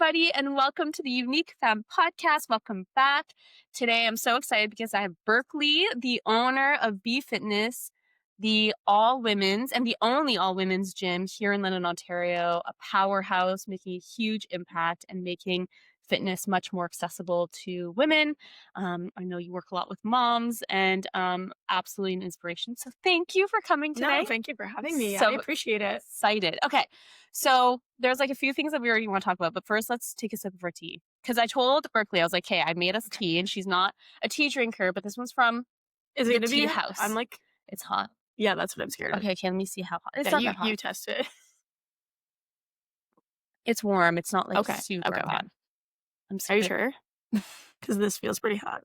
everybody, and welcome to the UNIQUEFemme Podcast. Welcome back. Today, I'm so excited because I have Berkly, the owner of BeFitness, the all-women's and the only all-women's gym here in London, Ontario, a powerhouse making a huge impact and making fitness much more accessible to women. I know you work a lot with moms and absolutely an inspiration. So thank you for coming today. No, thank you for having me. So I appreciate it. Excited. Okay. So there's like a few things that we already want to talk about, but first let's take a sip of our tea. Because I told Berkly, I was like, hey, I made us tea, and she's not a tea drinker, but this one's from Is it the gonna tea be house. I'm like, It's hot. yeah, that's what I'm scared of. Okay, let me see how hot. It's Yeah, not you, that hot. you test it. It's warm. It's not like Okay, super okay. hot. I'm Are you scared. sure? Because this feels pretty hot.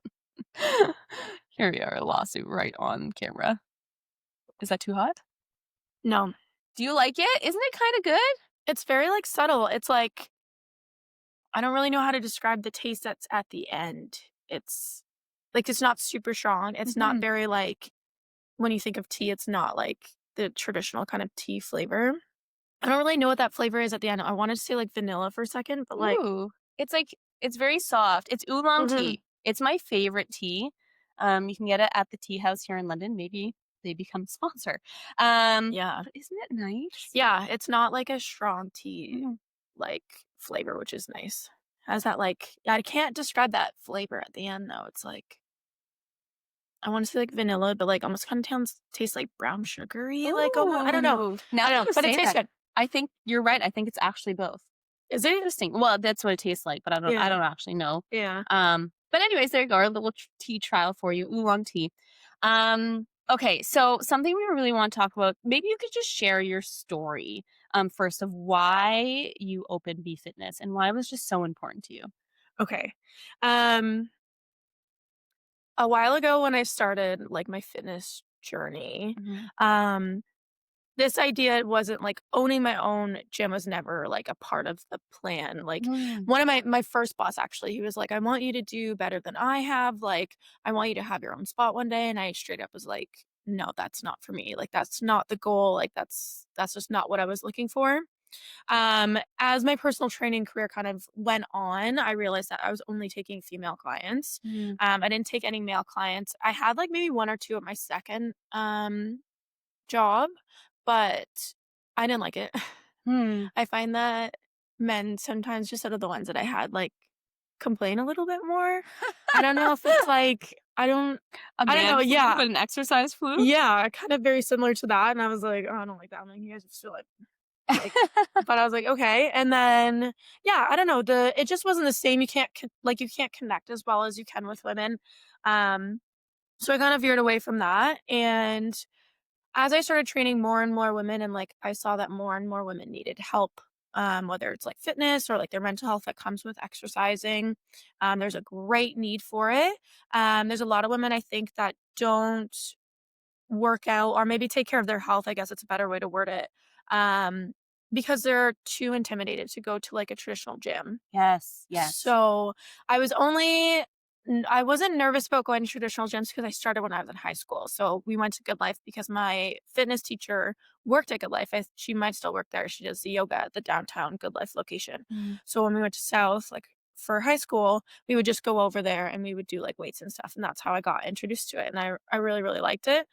Here we are, a lawsuit right on camera. Is that too hot? No, Do you like it? Isn't it kind of good? it's very like subtle. It's like, I don't really know how to describe the taste that's at the end. It's like, it's not super strong. It's not very like, when you think of tea, it's not like the traditional kind of tea flavor. I don't really know what that flavor is at the end. I wanted to say like vanilla for a second, but like, Ooh. It's very soft. It's oolong tea. It's my favorite tea. You can get it at the tea house here in London. Maybe they become a sponsor. yeah. But isn't it nice? Yeah, it's not like a strong tea like flavor, which is nice. Has that like, I can't describe that flavor at the end though. It's like, I want to say like vanilla, but like almost kind of tastes like brown sugary. Like, oh, I don't know. Now I don't know, but it tastes good. I think you're right. I think it's actually both. Is it? Interesting. Well, that's what it tastes like, but I don't actually know. Yeah. But anyways, there you go. Our little tea trial for you. Oolong tea. Okay, so something we really want to talk about, maybe you could just share your story first of why you opened BeFitness and why it was just so important to you. Okay. A while ago when I started like my fitness journey, this idea wasn't like owning my own gym was never like a part of the plan. Like one of my first boss, actually, he was like, I want you to do better than I have. Like, I want you to have your own spot one day. And I straight up was like, no, that's not for me. Like, that's not the goal. Like, that's just not what I was looking for. As my personal training career kind of went on, I realized that I was only taking female clients. I didn't take any male clients. I had like maybe one or two at my second job, but I didn't like it. I find that men sometimes, just out of the ones that I had, like complain a little bit more. I don't know if it's like, I don't know. Yeah. But an exercise flu? Yeah. Kind of very similar to that. And I was like, oh, I don't like that. I'm like, you guys just feel like, but I was like, okay. And then, yeah, I don't know. It just wasn't the same. You can't connect as well as you can with women. So I kind of veered away from that. And as I started training more and more women, and like I saw that more and more women needed help, whether it's like fitness or like their mental health that comes with exercising. There's a great need for it. There's a lot of women, I think, that don't work out or maybe take care of their health. I guess it's a better way to word it. Because they're too intimidated to go to like a traditional gym. Yes. So I wasn't nervous about going to traditional gyms because I started when I was in high school. So we went to Good Life because my fitness teacher worked at Good Life. She might still work there. She does the yoga at the downtown Good Life location. So when we went to South, like for high school, we would just go over there and we would do like weights and stuff. And that's how I got introduced to it. And I really, really liked it.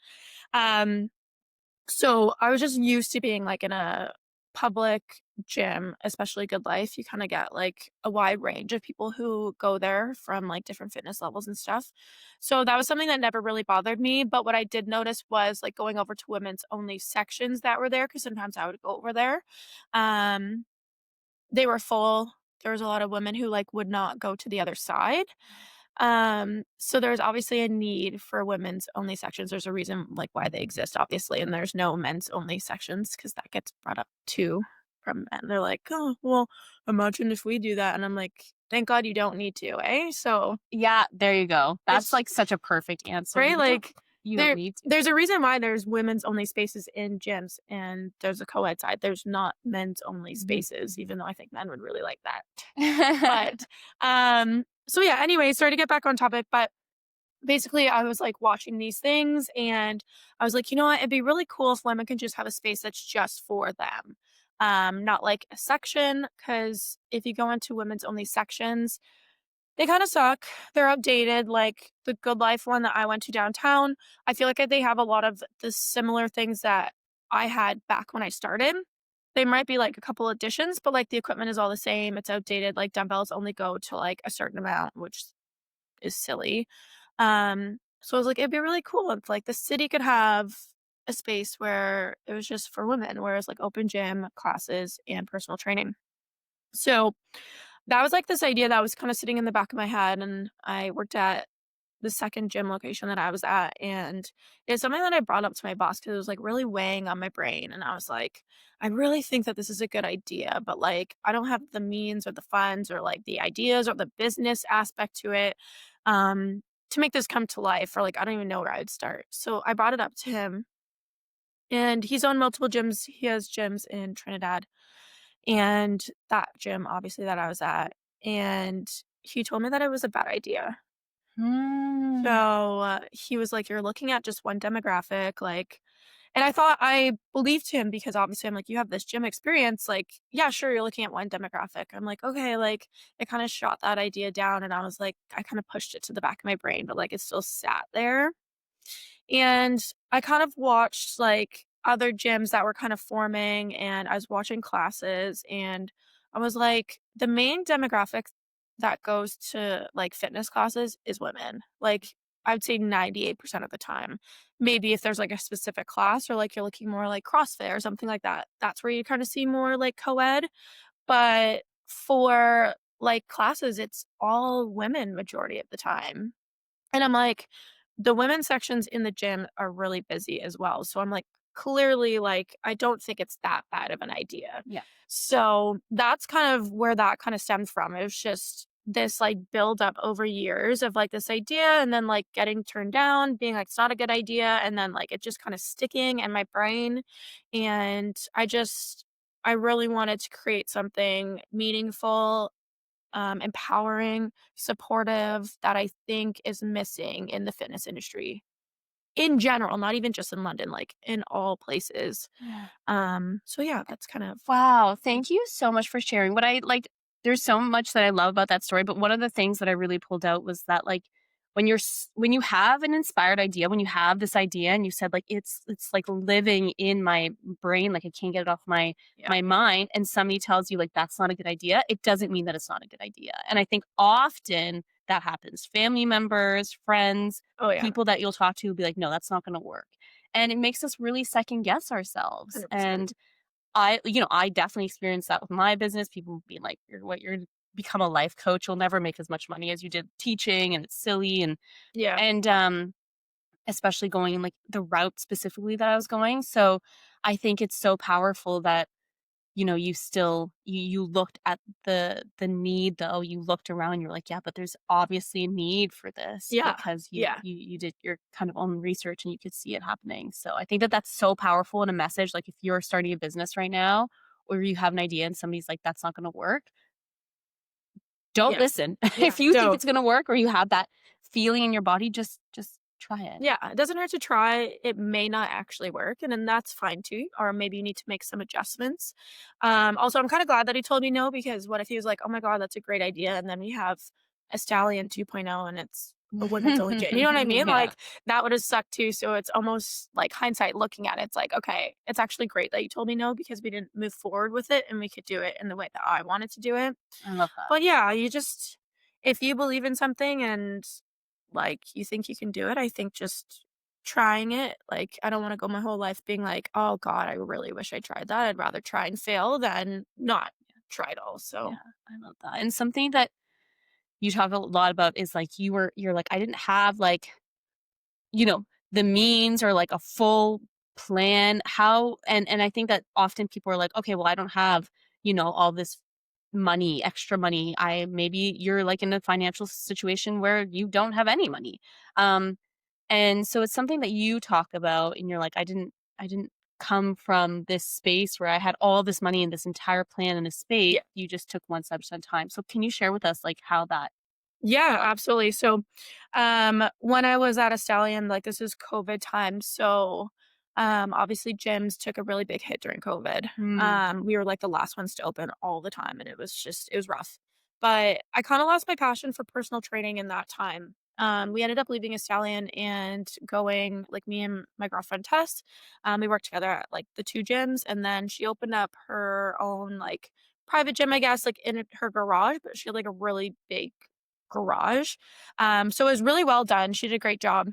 So I was just used to being like in a public gym, especially Good Life. You kind of get like a wide range of people who go there from like different fitness levels and stuff. So that was something that never really bothered me. But what I did notice was like going over to women's only sections that were there, because sometimes I would go over there. They were full. There was a lot of women who like would not go to the other side. So there's obviously a need for women's only sections. There's a reason like why they exist, obviously, and there's no men's only sections, because that gets brought up too from men. They're like, oh, well, imagine if we do that. And I'm like, thank God you don't need to, eh? So yeah, there you go. That's like such a perfect answer. Right? Like you don't need to. There's a reason why there's women's only spaces in gyms, and there's a co-ed side. There's not men's only spaces, even though I think men would really like that. But so yeah, anyway, sorry to get back on topic, but basically I was like watching these things and I was like, you know what, it'd be really cool if women can just have a space that's just for them. not like a section, because if you go into women's only sections, they kind of suck. They're outdated. Like the Good Life one that I went to downtown, I feel like they have a lot of the similar things that I had back when I started. They might be like a couple additions, but like the equipment is all the same. It's outdated. Like dumbbells only go to like a certain amount, which is silly. So I was like, it'd be really cool if like the city could have a space where it was just for women, where it's like open gym classes and personal training. So that was like this idea that was kind of sitting in the back of my head. And I worked at the second gym location that I was at. And it's something that I brought up to my boss because it was like really weighing on my brain. And I was like, I really think that this is a good idea, but like I don't have the means or the funds or like the ideas or the business aspect to it to make this come to life. Or like I don't even know where I'd start. So I brought it up to him, and he's owned multiple gyms. He has gyms in Trinidad and that gym, obviously, that I was at. And he told me that it was a bad idea. Mm. So he was like, "You're looking at just one demographic." Like, and I thought I believed him because obviously I'm like, "You have this gym experience. Like, yeah, sure, you're looking at one demographic." I'm like, okay, like it kind of shot that idea down. And I was like, I kind of pushed it to the back of my brain, but like it still sat there. And I kind of watched like other gyms that were kind of forming, and I was watching classes, and I was like, the main demographic that goes to like fitness classes is women. Like I'd say 98% of the time. Maybe if there's like a specific class or like you're looking more like CrossFit or something like that, that's where you kind of see more like co-ed. But for like classes, it's all women majority of the time. And I'm like, the women's sections in the gym are really busy as well. So I'm like, clearly, like, I don't think it's that bad of an idea. Yeah. So that's kind of where that kind of stemmed from. It was just this like build up over years of like this idea, and then like getting turned down, being like, it's not a good idea. And then like it just kind of sticking in my brain. And I really wanted to create something meaningful, empowering, supportive, that I think is missing in the fitness industry in general, not even just in London, like in all places. Yeah. So yeah, that's kind of Wow, thank you so much for sharing. What I like, there's so much that I love about that story, but one of the things that I really pulled out was that like when you have an inspired idea, when you have this idea and you said like it's like living in my brain, like I can't get it off yeah. my mind, and somebody tells you like that's not a good idea, it doesn't mean that it's not a good idea. And I think often that happens. Family members, friends, Oh yeah, people that you'll talk to will be like, no, that's not gonna work. And it makes us really second guess ourselves. 100%. And I definitely experienced that with my business. People being like, you're become a life coach. You'll never make as much money as you did teaching, and it's silly. Yeah. And especially going in like the route specifically that I was going. So I think it's so powerful that, you still, you looked at the need though. You looked around, you're like, yeah, but there's obviously a need for this Yeah. because Yeah. you did your kind of own research and you could see it happening. So I think that that's so powerful in a message. Like if you're starting a business right now, or you have an idea and somebody's like, that's not going to work, don't Yeah. listen. Yeah. If you think Don't. it's going to work or you have that feeling in your body, just try it. Yeah, it doesn't hurt to try. It may not actually work, and then that's fine too. Or maybe you need to make some adjustments. Also, I'm kind of glad that he told me no, because what if he was like, "Oh my god, that's a great idea," and then we have a Stallion 2.0 and it's a women's only gym. You know what I mean? Yeah. Like that would have sucked too. So it's almost like hindsight looking at it. It's like, okay, it's actually great that you told me no, because we didn't move forward with it and we could do it in the way that I wanted to do it. I love that. But yeah, if you believe in something and like you think you can do it, I think just trying it. Like I don't want to go my whole life being like, oh God, I really wish I tried that. I'd rather try and fail than not try at all. So Yeah, I love that. And something that you talk a lot about is like you're like, I didn't have like, you know, the means or like a full plan. How and I think that often people are like, okay, well, I don't have, all this money, extra money. Maybe you're like in a financial situation where you don't have any money. Um, and so it's something that you talk about and you're like, I didn't come from this space where I had all this money and this entire plan in a space. yeah. You just took one step at a time. So can you share with us like how that Yeah, looked? absolutely. So when I was at a Stallion, like this is COVID time. So Obviously gyms took a really big hit during COVID. Mm. We were like the last ones to open all the time, and it was rough. But I kind of lost my passion for personal training in that time. We ended up leaving a stallion and going, like, me and my girlfriend Tess. We worked together at like the two gyms, and then she opened up her own like private gym, I guess, like in her garage, but she had like a really big garage. So it was really well done. She did a great job.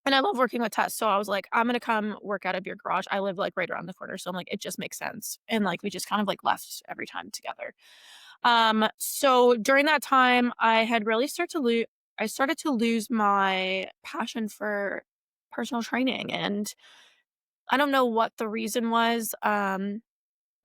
And I love working with Tess. So I was like, I'm gonna come work out of your garage. I live like right around the corner. So I'm like, it just makes sense. And like we just kind of like left every time together. So during that time I had really I started to lose my passion for personal training. And I don't know what the reason was.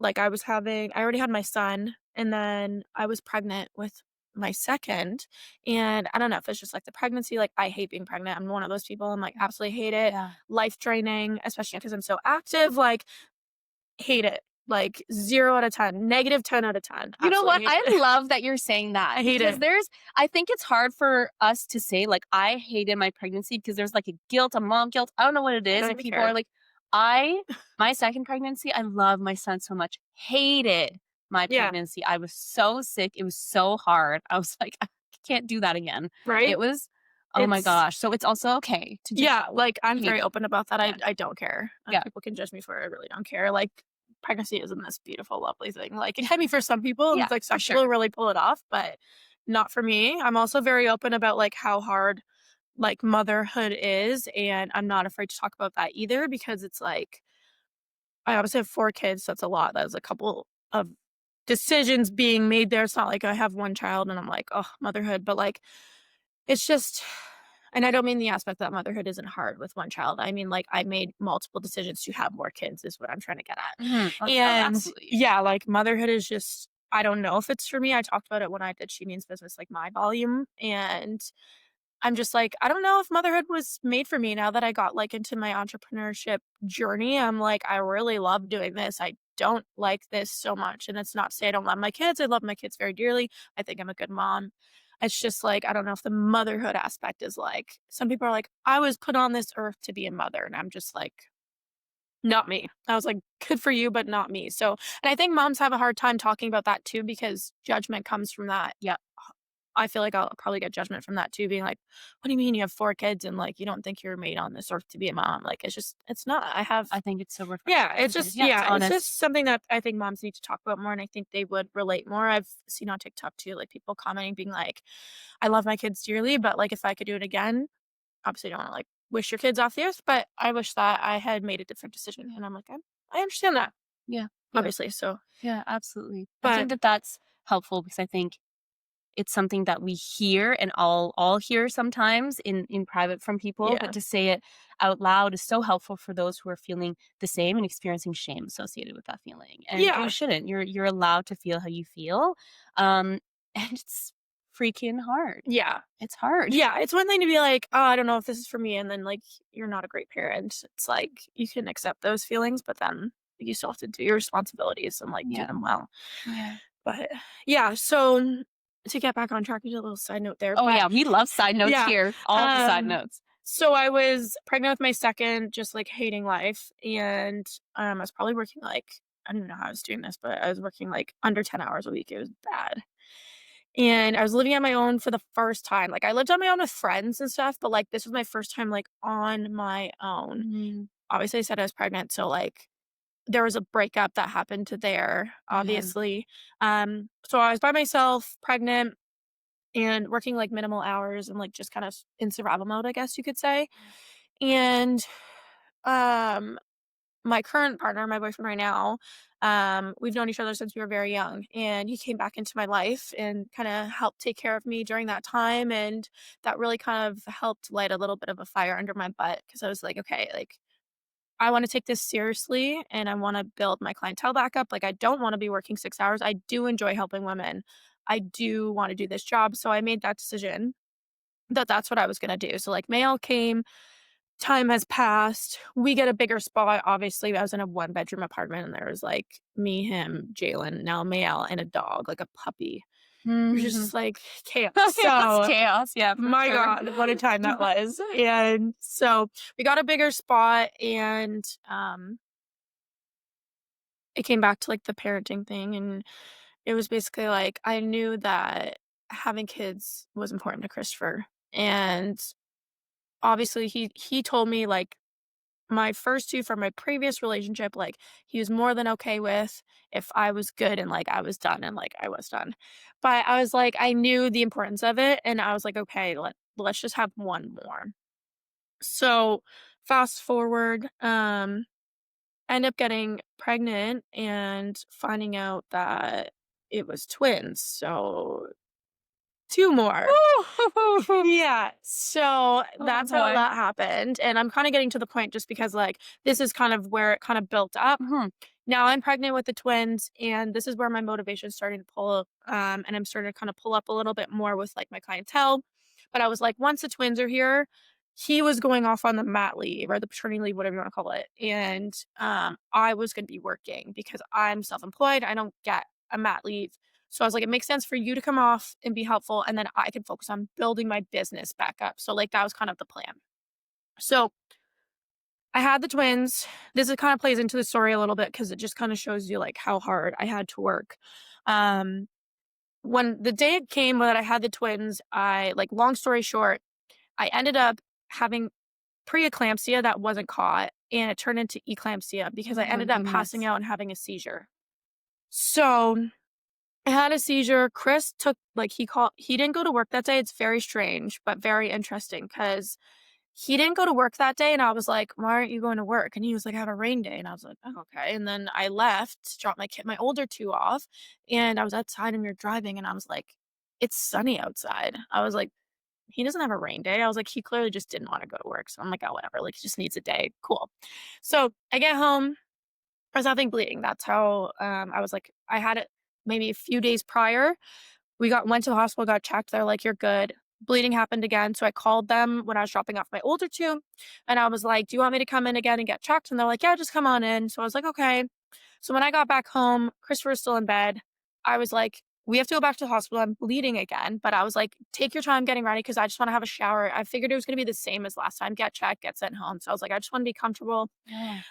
Like I already had my son, and then I was pregnant with my second. And I don't know if it's just like the pregnancy, like I hate being pregnant. I'm one of those people. I'm like, absolutely hate it. Yeah. Life draining, especially because I'm so active. Like, hate it. Like 0 out of 10, negative 10 out of 10. You know what? Absolutely hate I it. love that you're saying that I hate because it. I think it's hard for us to say, like, I hated my pregnancy because there's like a guilt, a mom guilt. I don't know what it I is. don't And even people care. are like, my second pregnancy, I love my son so much. Hated my Yeah. pregnancy. I was so sick. It was so hard. I was like, I can't do that again. Right? It was, oh my It's gosh. So it's also okay to just Yeah, like, I'm hate very it. open about that. Yeah. I don't care. Yeah. People can judge me for it. I really don't care. Like, pregnancy isn't this beautiful, lovely thing. Like, it can be for some people, and Yeah. it's like For some people sure. really pull it off, but not for me. I'm also very open about, like, how hard, like, motherhood is, and I'm not afraid to talk about that either because it's like I obviously have 4 kids, so that's a lot. That's a couple of decisions being made there. It's not like I have 1 child and I'm like, "Oh, motherhood," but, like, it's just and I don't mean the aspect that motherhood isn't hard with 1 child. I mean, like, I made multiple decisions to have more kids is what I'm trying to get at. Oh, And, absolutely. yeah, like, motherhood is just I don't know if it's for me. I talked about it when I did She Means Business, like, my volume, and I'm just like, I don't know if motherhood was made for me now that I got, like, into my entrepreneurship journey. I'm like, I really love doing this. I don't like this so much, and it's not to say I don't love my kids. I love my kids very dearly. I think I'm a good mom. It's just like, I don't know if the motherhood aspect is like some people are like, "I was put on this earth to be a mother," and I'm just like, "Not me." I was like, "Good for you, but not me." So and I think moms have a hard time talking about that too because judgment comes from that. Yeah. I feel like I'll probably get judgment from that too, being like, "What do you mean you have 4 kids and, like, you don't think you're made on this earth to be a mom?" Like, it's not. I have I think it's so refreshing. Yeah, it's just Yeah, it's it's honest. just something that I think moms need to talk about more, and I think they would relate more. I've seen on TikTok too, like, people commenting being like, "I love my kids dearly, but, like, if I could do it again" obviously don't wanna, like, wish your kids off the earth, but I wish that I had made a different decision, and I'm like, I understand that, Yeah. Yeah. obviously, so Yeah, absolutely. I but think that that's helpful because I think it's something that we hear and all hear sometimes in private from people, but yeah. to say it out loud is so helpful for those who are feeling the same and experiencing shame associated with that feeling. And you Yeah. shouldn't. You're allowed to feel how you feel. Um, and it's freaking hard. Yeah. It's hard. Yeah, it's one thing to be like, "Oh, I don't know if this is for me," and then, like, you're not a great parent. It's like, you can accept those feelings, but then you still have to do your responsibilities and, like, do Yeah. them well. Yeah. But, yeah, so to get back on track, we did a little side note there, Oh but yeah, we love side notes yeah, here. All of the side um, notes. so I was pregnant with my second, just, like, hating life, and, I was probably working, like I don't even know how I was doing this, but I was working, like, under 10 hours a week. It was bad. And I was living on my own for the first time. Like, I lived on my own with friends and stuff, but, like, this was my first time, like, on my own. Mm, Obviously, I said I was pregnant, so, like, there was a breakup that happened there, yeah. obviously. So I was by myself, pregnant, and working, like, minimal hours and, like, just kind of in survival mode, I guess you could say. And, um my current partner, my boyfriend right now, we've known each other since we were very young, and he came back into my life and kind of helped take care of me during that time, and that really kind of helped light a little bit of a fire under my butt because I was like, okay, like I want to take this seriously and I want to build my clientele back up. Like I don't want to be working 6 hours. I do enjoy helping women. I do want to do this job, so I made that decision that that's what I was going to do. So like mail came. Time has passed. We get a bigger spot. Obviously, I was in a one-bedroom apartment, and there was, like, me, him, Jalen, now Mael, and a dog, like a puppy. It was just like chaos. It's So chaos. Yeah. For my sure. God, what a time that was. And so we got a bigger spot, and it came back to like the parenting thing. And it was basically like I knew that having kids was important to Christopher. And obviously he told me like my first two from my previous relationship, like he was more than okay with if I was good and like I was done and like I was done. But I was like, I knew the importance of it, and I was like, okay, let's just have one more. So fast forward, end up getting pregnant and finding out that it was twins. So two more. Woo! Yeah. So Oh that's how boy. that happened. And I'm kind of getting to the point just because like this is kind of where it kind of built up. Mhm. Now I'm pregnant with the twins, and this is where my motivation is starting to pull up. And I'm starting to kind of pull up a little bit more with like my clientele. But I was like, once the twins are here, he was going off on the mat leave or the paternity leave, whatever you want to call it. And I was going to be working because I'm self-employed. I don't get a mat leave. So I was like, it makes sense for you to come off and be helpful. And then I can focus on building my business back up. So like that was kind of the plan. So I had the twins. This is kind of plays into the story a little bit because it just kind of shows you like how hard I had to work. Um, when the day it came that I had the twins, I like long story short, I ended up having preeclampsia that wasn't caught, and it turned into eclampsia because I Oh my ended up goodness. passing out and having a seizure. So I had a seizure. Chris took like he didn't go to work that day. It's very strange, but very interesting because he didn't go to work that day, and I was like, "Why aren't you going to work?" And he was like, "I have a rain day." And I was like, "Oh, okay." And then I left, dropped my older two off, and I was outside and we were driving, and I was like, "It's sunny outside." I was like, "He doesn't have a rain day." I was like, "He clearly just didn't want to go to work." So I'm like, "Oh, whatever. Like, he just needs a day. Cool." So I get home. I was having bleeding. That's how I was like, I had it maybe a few days prior. Went to the hospital, got checked. They're like, "You're good." Bleeding happened again. So I called them when I was dropping off my older two. And I was like, "Do you want me to come in again and get checked?" And they're like, "Yeah, just come on in." So I was like, "Okay." So when I got back home, Christopher was still in bed. I was like, "We have to go back to the hospital. I'm bleeding again." But I was like, "Take your time getting ready because I just want to have a shower." I figured it was going to be the same as last time, get checked, get sent home. So I was like, I just want to be comfortable. Yeah.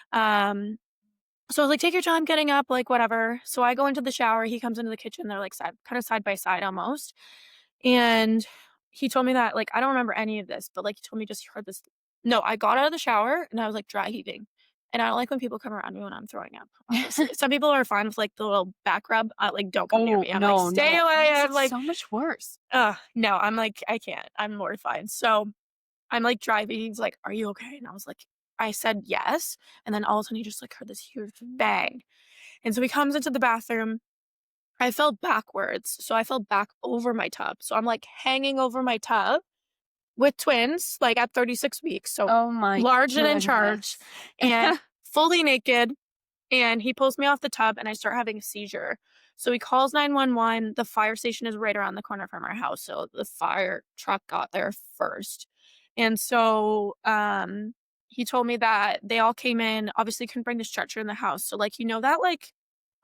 So I was like, "Take your time getting up, like whatever." So I go into the shower. He comes into the kitchen. They're like kind of side by side almost. And he told me that, like, I don't remember any of this, but like he told me just he heard this. No, I got out of the shower and I was like dry heaving. And I don't like when people come around me when I'm throwing up. Obviously, some people are fine with like the little back rub. Like, don't come near Oh me. I'm like, no, stay no. away. Makes I'm it like, so much worse. no. I'm like, I can't. I'm mortified. So I'm like driving. He's like, "Are you okay?" And I was like, I said yes. And then all of a sudden, he just like heard this huge bang. And so he comes into the bathroom. I fell backwards, so I fell back over my tub. So I'm, like, hanging over my tub with twins, like, at 36 weeks, so Oh my large and in charge goodness. and fully naked, and he pulls me off the tub, and I start having a seizure. So he calls 911. The fire station is right around the corner from our house, so the fire truck got there first. And so, he told me that they all came in, obviously couldn't bring the stretcher in the house, so, like, that, like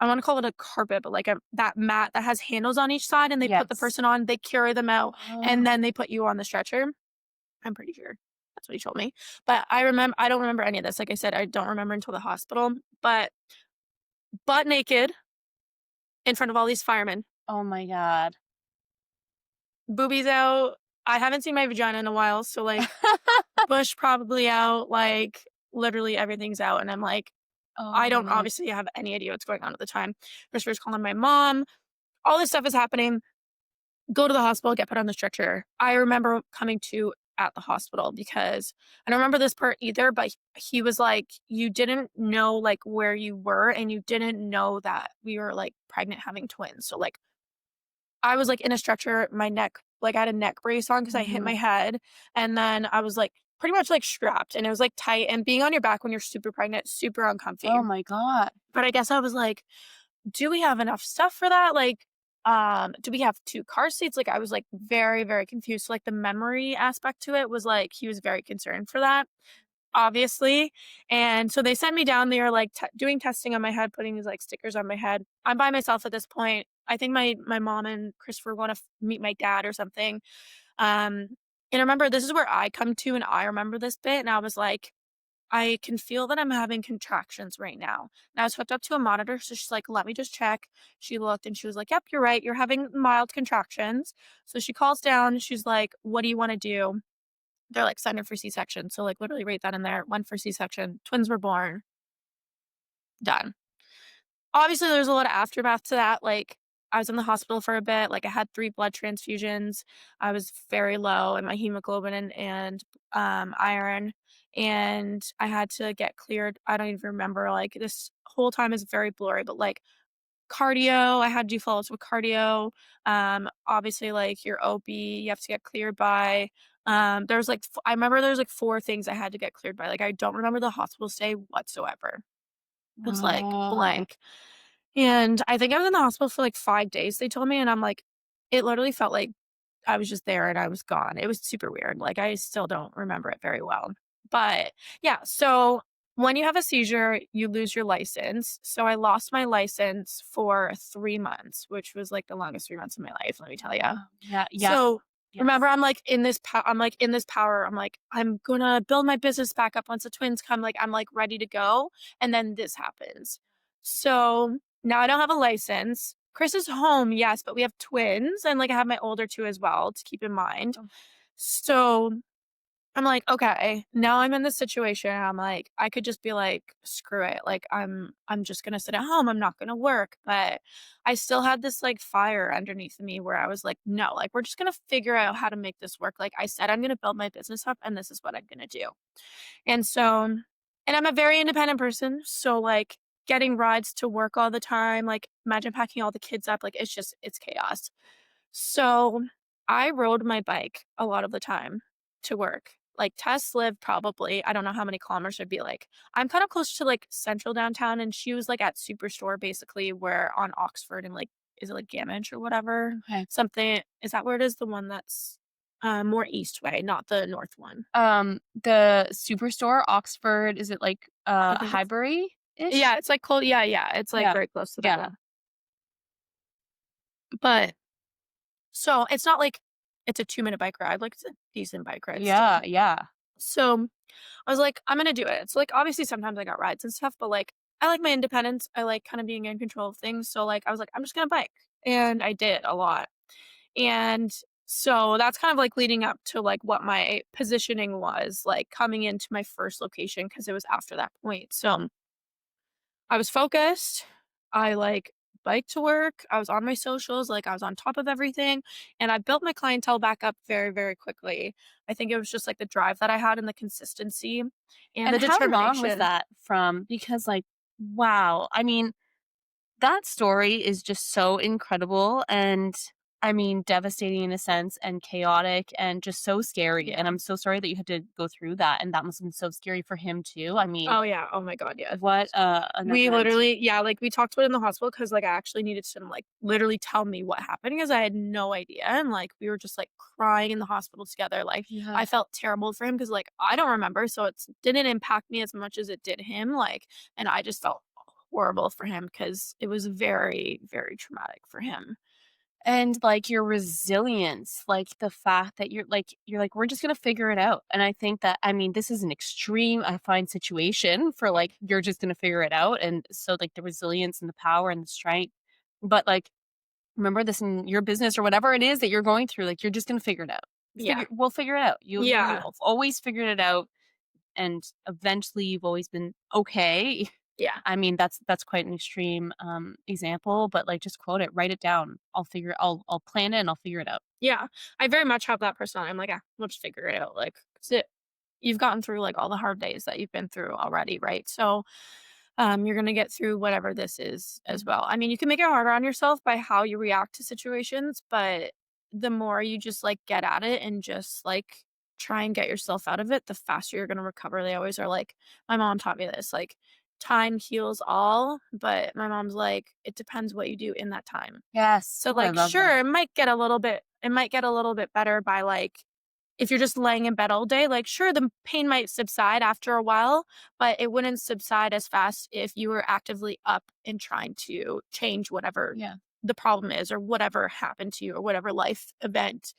I wanna call it a carpet, but, like, that mat that has handles on each side, and they put the Yes. person on, they carry them out, and Oh. then they put you on the stretcher. I'm pretty sure that's what he told me. But I don't remember any of this. Like I said, I don't remember until the hospital, but butt naked in front of all these firemen, Oh my god. boobies out. I haven't seen my vagina in a while, so, like, bush probably out, like, literally everything's out, and I'm like, Oh I my don't goodness. obviously have any idea what's going on at the time. Christopher's calling my mom. All this stuff is happening. Go to the hospital, get put on the stretcher. I remember coming to at the hospital because I don't remember this part either, but he was like, "You didn't know, like, where you were, and you didn't know that we were, like, pregnant having twins." So, like, I was, like, in a stretcher, my neck like, I had a neck brace on because I hit Mhm. my head, and then I was, like, pretty much, like, strapped, and it was, like, tight, and being on your back when you're super pregnant, super uncomfy. Oh my god. But I guess I was like, do we have enough stuff for that? Like, do we have 2 car seats? Like, I was, like, very, very confused. So, like, the memory aspect to it was, like, he was very concerned for that, obviously. And so they sent me down there, like, doing testing on my head, putting these, like, stickers on my head. I'm by myself at this point. I think my mom and Christopher want to meet my dad or something. And I remember this is where I come to, and I remember this bit, and I was like, I can feel that I'm having contractions right now. And I was hooked up to a monitor, so she's like, let me just check. She looked and she was like, yep, you're right. You're having mild contractions. So she calls down. She's like, what do you want to do? They're like, sign up for C-section. So like literally right then and there, went for C-section. Twins were born. Done. Obviously, there's a lot of aftermath to that. Like, I was in the hospital for a bit. Like, I had 3 blood transfusions. I was very low in my hemoglobin and iron, and I had to get cleared. I don't even remember. Like, this whole time is very blurry, but like cardio, I had to do follow-ups with cardio. Obviously, like your OB, you have to get cleared by. There's like I remember there's like 4 things I had to get cleared by. Like, I don't remember the hospital stay whatsoever. It was, like, Oh. blank. And I think I was in the hospital for, like, 5 days, they told me, and I'm like it literally felt like I was just there and I was gone. It was super weird. Like, I still don't remember it very well. But, yeah, so when you have a seizure, you lose your license. So I lost my license for 3 months, which was, like, the longest 3 months of my life, let me tell you. Yeah, yeah, So, yes. remember, I'm, like, in this I'm, like, in this power. I'm, like, I'm gonna build my business back up once the twins come, like, I'm, like, ready to go, and then this happens. So, now I don't have a license. Chris is home, yes, but we have twins, and, like, I have my older 2 as well to keep in mind. Oh. So I'm like, "Okay, now I'm in this situation." I'm like, I could just be like, "Screw it." Like, I'm just gonna sit at home. I'm not gonna work. But I still had this, like, fire underneath me where I was like, "No, like, we're just gonna figure out how to make this work." Like I said, I'm gonna build my business up, and this is what I'm gonna do. And so and I'm a very independent person, so, like, getting rides to work all the time, like, imagine packing all the kids up, like, it's chaos. So, I rode my bike a lot of the time to work. Like, Tess lived probably I don't know how many kilometers it'd be, like I'm kind of close to, like, central downtown, and she was, like, at Superstore basically where on Oxford and, like is it, like, Gamage or whatever? Okay. Something is that where it is? The one that's, more east way, not the north one. The Superstore, Oxford, is it like, I think it's Highbury-ish? yeah, it's, like, cold yeah, it's, like, Yeah. very close to that Yeah. one. But so, it's not like it's a 2-minute bike ride, like, it's a decent bike ride still. Yeah, yeah. So, I was like, "I'm gonna do it." So, like, obviously, sometimes I got rides and stuff, but, like, I like my independence. I like kinda being in control of things, so, like, I was like, "I'm just gonna bike." And I did a lot. And so that's kind of, like, leading up to, like, what my positioning was, like, coming into my first location because it was after that point. So I was focused. I like biked to work. I was on my socials, like I was on top of everything. And I built my clientele back up very, very quickly. I think it was just like the drive that I had and the consistency and And the how long was determination. that from? Because, like, wow, I mean, that story is just so incredible and, I mean, devastating in a sense and chaotic and just so scary, and Yeah. I'm so sorry that you had to go through that, and that must have been so scary for him too. I mean, Oh yeah. Oh my God. Yeah. what, an We event. literally, yeah, like we talked about it in the hospital because like I actually needed to like literally tell me what happened because I had no idea. And like we were just like crying in the hospital together. Like Yeah. I felt terrible for him because like I don't remember. So it didn't impact me as much as it did him. Like, and I just felt horrible for him because it was very, very traumatic for him. And, like, your resilience, like, the fact that you're like, "We're just gonna figure it out." And I think that, I mean, this is an extreme, I find, situation for, like, you're just gonna figure it out, and so, like, the resilience and the power and the strength. But, like, remember this in your business or whatever it is that you're going through, like, you're just gonna figure it out. Yeah. We'll figure it out. You've Yeah. always figured it out, and eventually you've always been okay. Yeah. I mean, that's quite an extreme, example, but, like, just quote it, write it down. I'll plan it and I'll figure it out. Yeah. I very much have that personality. I'm like, ah, we'll just figure it out. Like, 'cause you've gotten through like all the hard days that you've been through already, right? So you're gonna get through whatever this is as Mhm. well. I mean, you can make it harder on yourself by how you react to situations, but the more you just like get at it and just like try and get yourself out of it, the faster you're gonna recover. They always are like, my mom taught me this, like time heals all, but my mom's like, it depends what you do in that time. Yes. So Oh, I like, love sure, that. it might get a little bit better by like if you're just laying in bed all day, like, sure, the pain might subside after a while, but it wouldn't subside as fast if you were actively up and trying to change whatever Yeah. the problem is, or whatever happened to you, or whatever life event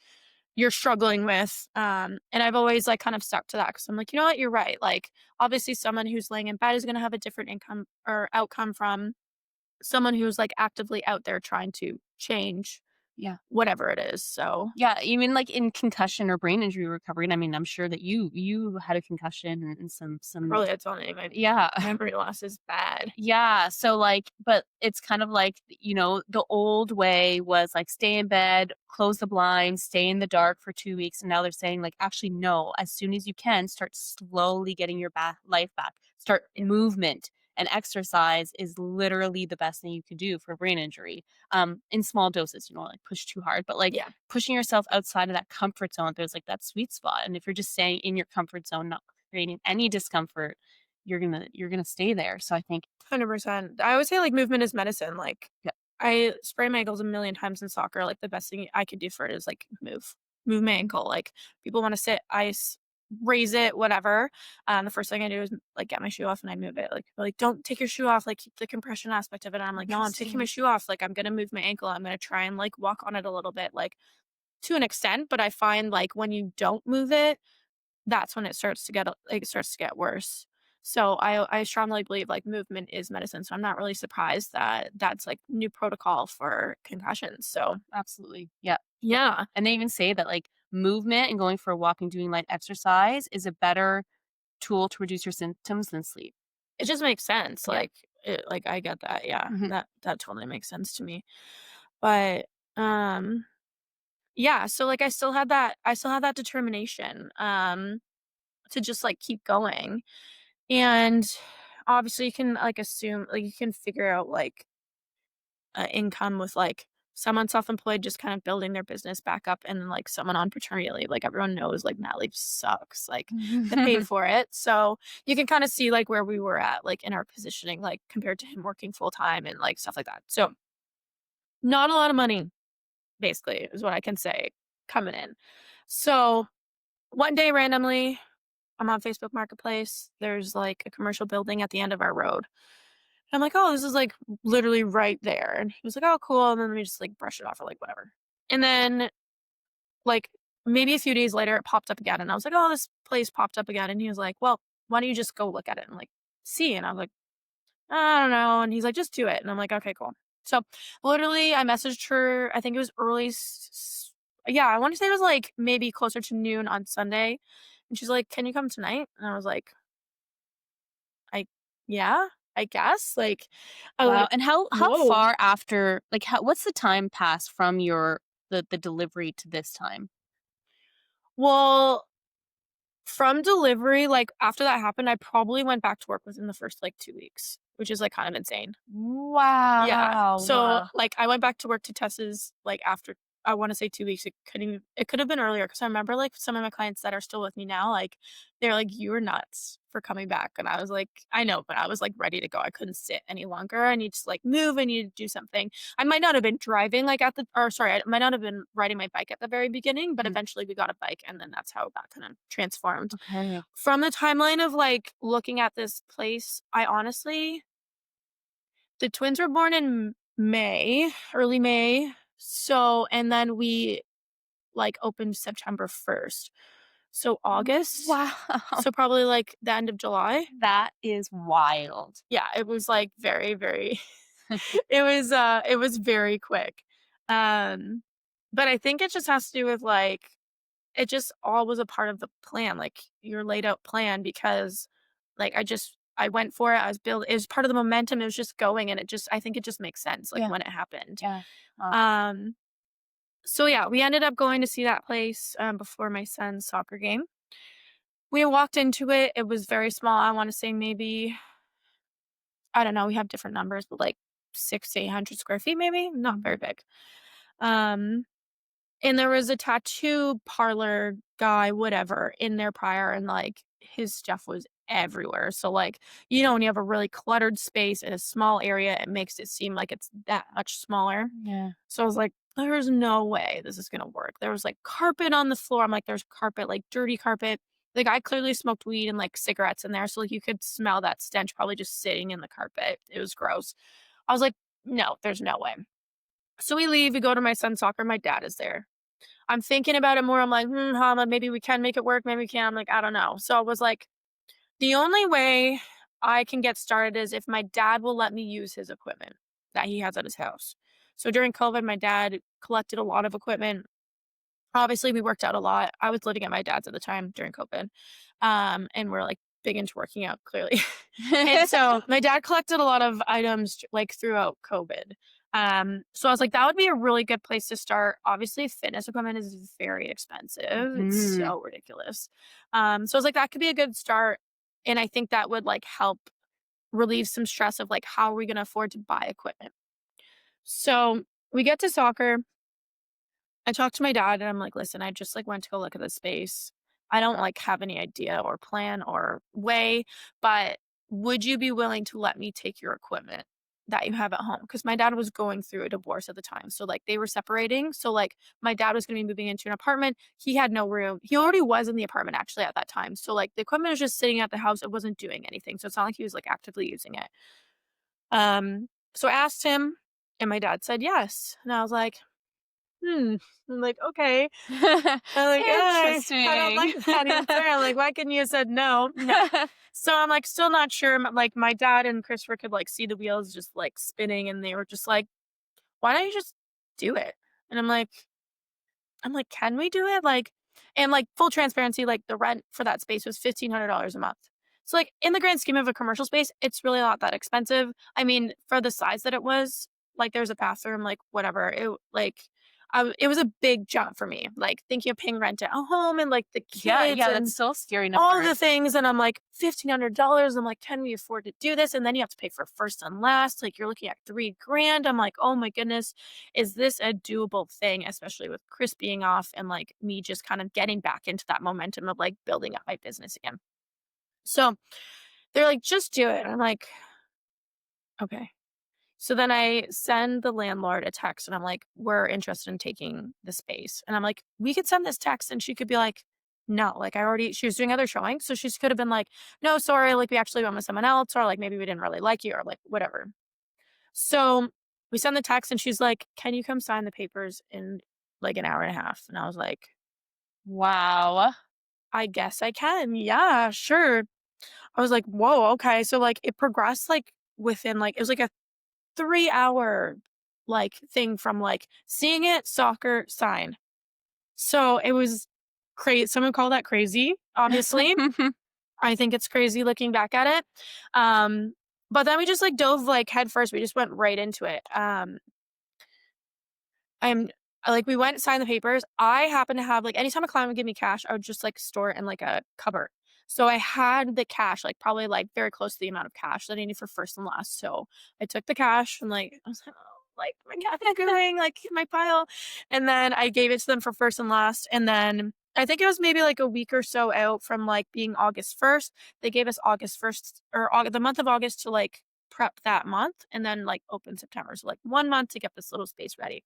you're struggling with. And I've always like kind of stuck to that because I'm like, you know what, you're right. Like, obviously, someone who's laying in bed is going to have a different income or outcome from someone who's like actively out there trying to change Yeah. whatever it is. So Yeah, even like in concussion or brain injury recovery, and I mean, I'm sure that you had a concussion and some probably that's only my yeah. memory loss is bad. Yeah, so, like but it's kind of like, the old way was, like, stay in bed, close the blinds, stay in the dark for 2 weeks, and now they're saying, like, "Actually, no, as soon as you can, start slowly getting your life back. Start movement, and exercise is literally the best thing you could do for brain injury, in small doses, like, push too hard, but, like, Yeah, pushing yourself outside of that comfort zone, there's, like, that sweet spot, and if you're just staying in your comfort zone, not creating any discomfort, you're gonna stay there, so I think 100%. I always say like movement is medicine. Like, yeah. I sprained my ankles a million times in soccer. Like, the best thing I could do for it is like move my ankle. Like, people want to sit ice, raise it, whatever. The first thing I do is like get my shoe off and I move it. Like, people are like, don't take your shoe off. Like, keep the compression aspect of it. And I'm like, no, I'm taking my Interesting. shoe off. Like, I'm gonna move my ankle. I'm gonna try and like walk on it a little bit, like to an extent. But I find like when you don't move it, that's when it starts to get worse. So I strongly believe like movement is medicine. So I'm not really surprised that that's like new protocol for concussions. So Absolutely, yeah, yeah, and they even say that, like, movement and going for a walk and doing light exercise is a better tool to reduce your symptoms than sleep. it just makes sense. Yeah. Like I get that. Yeah, Mhm. that totally makes sense to me. But um, yeah. So like I still had that determination to just like keep going. And obviously you can like assume like you can figure out like income with like someone self-employed just kind of building their business back up, and then like someone on paternity leave. Like, everyone knows like mat leave sucks, like to pay for it. So you can kind of see like where we were at like in our positioning, like compared to him working full time and like stuff like that. So not a lot of money basically is what I can say coming in. So one day randomly I'm on Facebook Marketplace. There's like a commercial building at the end of our road. I'm like, "Oh, this is, like, literally right there." And he was like, "Oh, cool." And then we just, like, brush it off or, like, whatever. And then, like, maybe a few days later, it popped up again, and I was like, "Oh, this place popped up again." And he was like, "Well, why don't you just go look at it and, like, see?" And I was like, "I don't know." And he's like, "Just do it." And I'm like, "Okay, cool." So, literally, I messaged her, I think it was early yeah, I wanna say it was, like, maybe closer to noon on Sunday, and she's like, "Can you come tonight?" And I was like, "I yeah, I guess." Like, I was Wow, like, and how "Whoa." far after like, what's the time pass from the delivery to this time? Well, from delivery, like, after that happened, I probably went back to work within the first, like, 2 weeks, which is, like, kind of insane. Yeah. Wow, So, wow. like, I went back to work to Tessa's, like, after I wanna say 2 weeks. It could have been earlier because I remember, like, some of my clients that are still with me now, like, they're like, "You were nuts for coming back." And I was like, "I know," but I was, like, ready to go. I couldn't sit any longer. I need to, like, move. I need to do something. I might not have been driving, like, I might not have been riding my bike at the very beginning, but Mhm. eventually we got a bike, and then that's how that kind of transformed. Okay. From the timeline of, like, looking at this place, I honestly the twins were born in May, early May. So, and then we like opened September 1st. So August. Wow. So probably like the end of July. That is wild. Yeah, it was like very, very it was very quick. Um but I think it just has to do with like it just all was a part of the plan, like your laid out plan because like I went for it. I was build it was part of the momentum. It was just going and it just I think it just makes sense like Yeah, when it happened. yeah. Um so yeah, we ended up going to see that place before my son's soccer game. We walked into it. It was very small. I want to say maybe I don't know, we have different numbers, but like 6 to 800 square feet maybe, not very big. Um And there was a tattoo parlor guy, whatever, in there prior, and, like, his stuff was everywhere. So, like, when you have a really cluttered space in a small area, it makes it seem like it's that much smaller. Yeah. So I was like, "There's no way this is gonna work." There was, like, carpet on the floor. I'm like, "There's carpet, like, dirty carpet." The guy clearly smoked weed and, like, cigarettes in there, so, like, you could smell that stench probably just sitting in the carpet. It was gross. I was like, "No, there's no way." So we leave, we go to my son's soccer. My dad is there. I'm thinking about it more. I'm like, Hama, maybe we can make it work. Maybe we can't. I'm like, I don't know. So I was like, the only way I can get started is if my dad will let me use his equipment that he has at his house. So during COVID, my dad collected a lot of equipment. Obviously, we worked out a lot. I was living at my dad's at the time during COVID. And we're like big into working out, clearly. And so my dad collected a lot of items like throughout COVID. So I was like, that would be a really good place to start. Obviously, fitness equipment is very expensive. It's so ridiculous. So I was like, that could be a good start. And I think that would like help relieve some stress of like, how are we going to afford to buy equipment? So we get to soccer. I talked to my dad and I'm like, listen, I just like went to go look at the space. I don't like have any idea or plan or way, but would you be willing to let me take your equipment that you have at home? Because my dad was going through a divorce at the time. So like they were separating. So like my dad was going to be moving into an apartment. He had no room. He already was in the apartment actually at that time. So like the equipment was just sitting at the house. It wasn't doing anything. So it's not like he was like actively using it. So I asked him and my dad said yes. And I was like, I'm like, okay. I'm like, I don't like that answer. I'm like, why couldn't you have said no? No. So I'm like, still not sure. Like my dad and Christopher could like see the wheels just like spinning and they were just like, why don't you just do it? And I'm like, can we do it? Like, and like full transparency, like the rent for that space was $1,500 a month. So like in the grand scheme of a commercial space, it's really not that expensive. I mean, for the size that it was, like there's a bathroom, like whatever. It was a big jump for me. Like thinking of paying rent at home and like the kids yeah, and that's so scary enough. all the things. And I'm like, $1,500. I'm like, can we afford to do this? And then you have to pay for first and last. Like you're looking at $3,000. I'm like, oh my goodness, is this a doable thing? Especially with Chris being off and like me just kind of getting back into that momentum of like building up my business again. So they're like, just do it. I'm like, okay. So then I send the landlord a text and I'm like, we're interested in taking the space. And I'm like, we could send this text and she could be like, no, like she was doing other showings. So she could have been like, no, sorry, like we actually went with someone else, or like maybe we didn't really like you, or like whatever. So we send the text and she's like, can you come sign the papers in like an hour and a half? And I was like, wow. I guess I can. Yeah, sure. I was like, whoa, okay. So like it progressed like within like, it was like a 3-hour like thing from like seeing it, soccer, sign. So it was crazy. Someone called that crazy, obviously. I think it's crazy looking back at it. But then we just like dove like head first. We just went right into it. I'm like, we went and signed the papers. I happen to have like, anytime a client would give me cash, I would just like store it in like a cupboard. So I had the cash, like probably like very close to the amount of cash that I needed for first and last. So I took the cash and like, I was like, oh, like my cash is going like my pile. And then I gave it to them for first and last. And then I think it was maybe like a week or so out from like being August 1st. They gave us August 1st or the month of August to like prep that month and then like open September. So like 1 month to get this little space ready.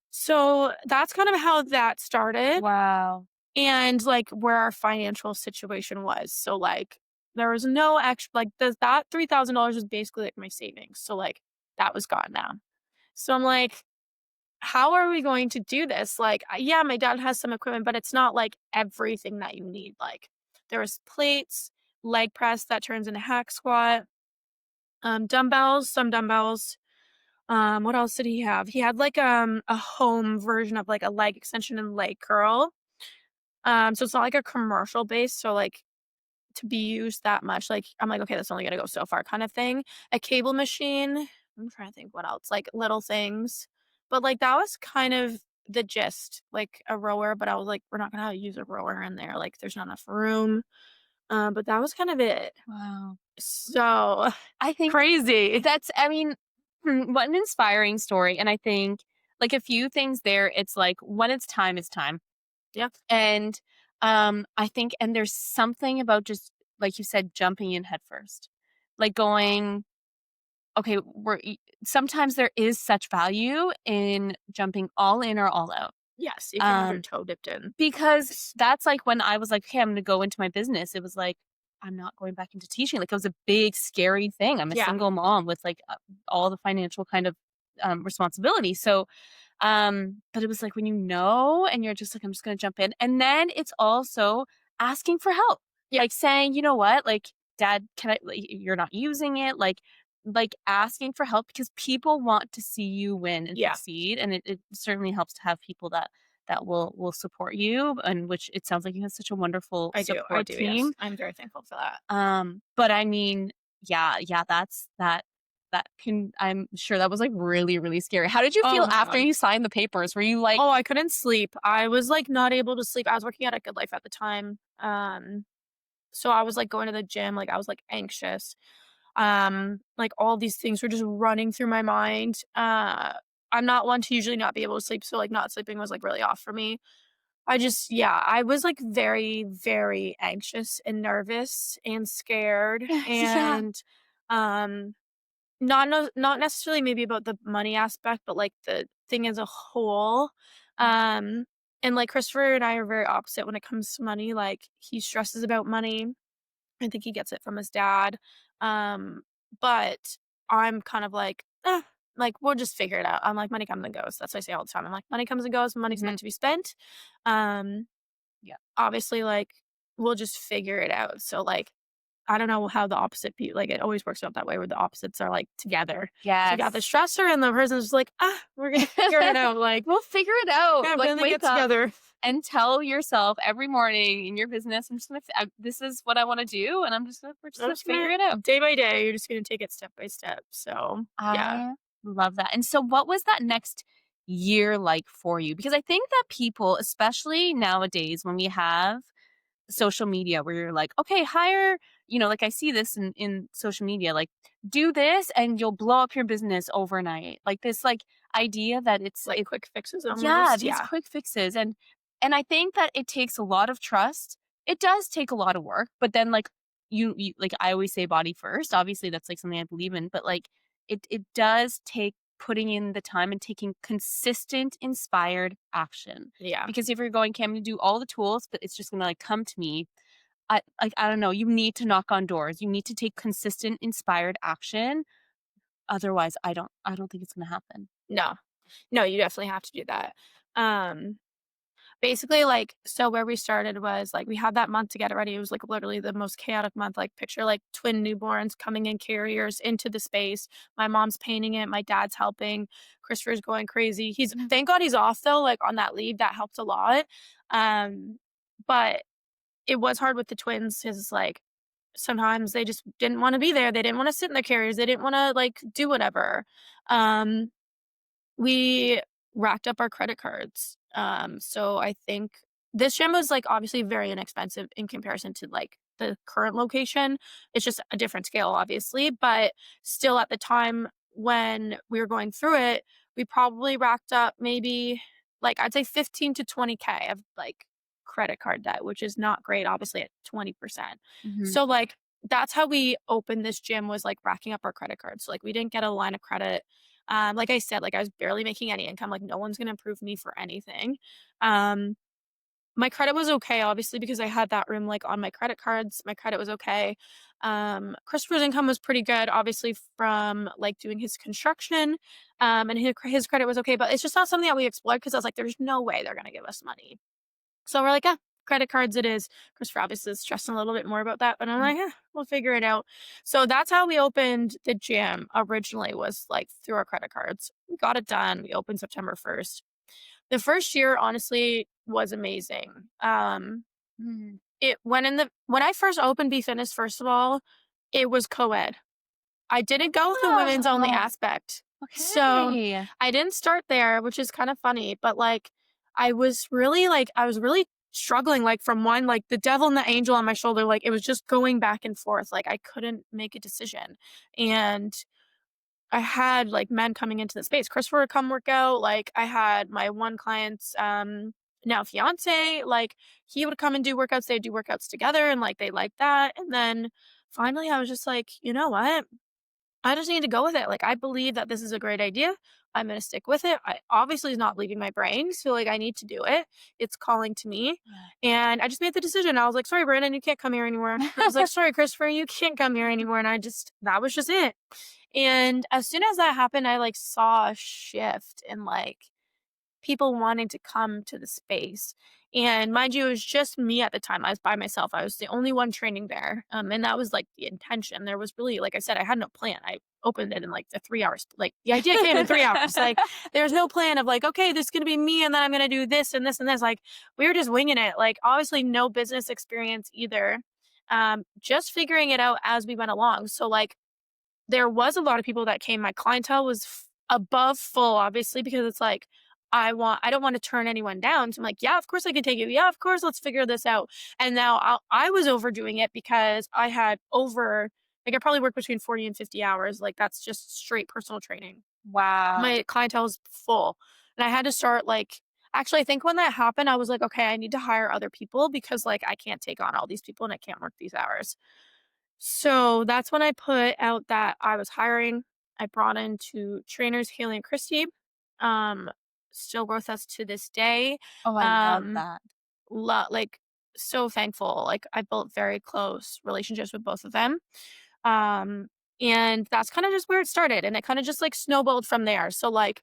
So that's kind of how that started. Wow. And like where our financial situation was. So like there was no extra, like that $3,000 was basically like my savings. So like that was gone now. So I'm like, how are we going to do this? Like, yeah, my dad has some equipment, but it's not like everything that you need. Like there was plates, leg press that turns into hack squat, dumbbells, some dumbbells. What else did he have? He had like a home version of like a leg extension and leg curl. So it's not like a commercial base. So like to be used that much, like I'm like, okay, that's only gonna go so far kind of thing. A cable machine. I'm trying to think what else, like little things. But like that was kind of the gist, like a rower, but I was like, we're not gonna use a rower in there. Like there's not enough room. But that was kind of it. Wow. So I think crazy. what an inspiring story. And I think like a few things there, it's like when it's time, it's time. Yeah. And I think, and there's something about just, like you said, jumping in head first. Like going, okay, sometimes there is such value in jumping all in or all out. Yes, you can have your toe dipped in. Because that's like when I was like, okay, I'm going to go into my business. It was like, I'm not going back into teaching. Like it was a big, scary thing. I'm a single mom with like all the financial kind of responsibility. So, but it was like when you know, and you're just like, I'm just going to jump in. And then it's also asking for help, like saying, you know what, like, Dad, can I, like, you're not using it. Like asking for help because people want to see you win and succeed. And it certainly helps to have people that will support you, and which it sounds like you have such a wonderful support team. Yes. I'm very thankful for that. But I mean, yeah, that can, I'm sure that was like really, really scary. How did you feel after you signed the papers? Were you like, oh, I couldn't sleep. I was like not able to sleep. I was working at a Good Life at the time. So I was like going to the gym, like I was like anxious. Like all these things were just running through my mind. I'm not one to usually not be able to sleep, so like not sleeping was like really off for me. I was like very, very anxious and nervous and scared yeah, and um not no not necessarily maybe about the money aspect, but like the thing as a whole. Um and like Christopher and I are very opposite when it comes to money. Like he stresses about money. I think he gets it from his dad. Um, but I'm kind of like, like we'll just figure it out. I'm like, money comes and goes. That's what I say all the time. I'm like, money comes and goes. Money's meant to be spent. Um, yeah, Obviously, like we'll just figure it out. So like, I don't know how the opposite like it always works out that way where the opposites are like together. So you got the yes. stressor and the person's just like, we're gonna figure it out. Like We'll figure it out. yeah, Like, when they wake get up together. and tell yourself every morning in your business, I'm just gonna, this is what I want to do, and we're just I'm gonna just figure gonna it out. day by day, you're just gonna take it step by step. So yeah. I love that. And so, what was that next year like for you? Because I think that people, especially nowadays, when we have social media where you're like, okay, hire, like I see this in social media, like do this and you'll blow up your business overnight. Like this like idea that Like quick fixes yeah, almost. these Yeah. quick fixes. And I think that it takes a lot of trust. It does take a lot of work, but then like you like I always say body first. Obviously that's like something I believe in, but like it does take putting in the time and taking consistent inspired action. Yeah. Because if you're going, okay, I'm gonna do all the tools, but it's just gonna like come to me. I don't know. You need to knock on doors. You need to take consistent inspired action. Otherwise, I don't think it's gonna happen. No. No, you definitely have to do that. Um, Basically, like, so where we started was like we had that month to get it ready. It was like literally the most chaotic month. Like, picture like twin newborns coming in carriers into the space. My mom's painting it. My dad's helping. Christopher's going crazy. Thank God he's off though, like on that leave. That helped a lot. But it was hard with the twins because like sometimes they just didn't want to be there. They didn't want to sit in the carriers. They didn't want to like do whatever. Um, we racked up our credit cards. So I think this gym was like obviously very inexpensive in comparison to like the current location. It's just a different scale, obviously, but still at the time when we were going through it, we probably racked up maybe like I'd say 15 to 20K of like credit card debt, which is not great, obviously at 20%. Mhm. So like that's how we opened this gym was like racking up our credit cards. So like we didn't get a line of credit. Like I said, like I was barely making any income. Like no one's gonna approve me for anything. Um, my credit was okay, obviously, because I had that room like on my credit cards. My credit was okay. Christopher's income was pretty good, obviously, from like doing his construction. And his credit was okay, but it's just not something that we explored because I was like, there's no way they're gonna give us money. So we're like, yeah, credit cards it is. Christopher obviously is stressing a little bit more about that, but I'm like, we'll figure it out. So that's how we opened the gym originally was like through our credit cards. We got it done. We opened September 1st. The first year, honestly, was amazing. Mhm. It when I first opened BeFitness, first of all, it was co-ed. I didn't go with the women's only Oh, aspect. So okay. I didn't start there, which is kind of funny, but like I was really struggling like from one like the devil and the angel on my shoulder like it was just going back and forth like I couldn't make a decision. And I had like men coming into the space. Christopher would come work out. Like I had my one client's now fiance, like he would come and do workouts. They'd do workouts together and like they liked that. And then finally I was just like, you know what? I just need to go with it. Like, I believe that this is a great idea. I'm going to stick with it. I obviously is not leaving my brain. So like, I need to do it. It's calling to me. And I just made the decision. I was like, sorry, Brandon, you can't come here anymore. I was like, sorry, Christopher, you can't come here anymore. And that was just it. And as soon as that happened, I like saw a shift in like people wanting to come to the space. And mind you, it was just me at the time. I was by myself. I was the only one training there. And that was like the intention. There was really, like I said, I had no plan. I opened it in like the 3 hours. Like the idea came in 3 hours. Like there's no plan of like, okay, this is going to be me. And then I'm going to do this and this and this. Like we were just winging it. Like obviously no business experience either. Just figuring it out as we went along. So like there was a lot of people that came. My clientele was above full, obviously, because it's like, I don't want to turn anyone down. So I'm like, yeah, of course I can take you. Yeah, of course, let's figure this out. And now I was overdoing it because I had like I probably worked between 40 and 50 hours. Like that's just straight personal training. Wow. My clientele was full. And I had to start like, actually, I think when that happened, I was like, okay, I need to hire other people because like I can't take on all these people and I can't work these hours. So that's when I put out that I was hiring. I brought in two trainers, Haley and Christy, um, still with us to this day. Oh, I love Um, that. like so thankful. Like I built very close relationships with both of them. Um, and that's kind of just where it started. And it kind of just like snowballed from there. So like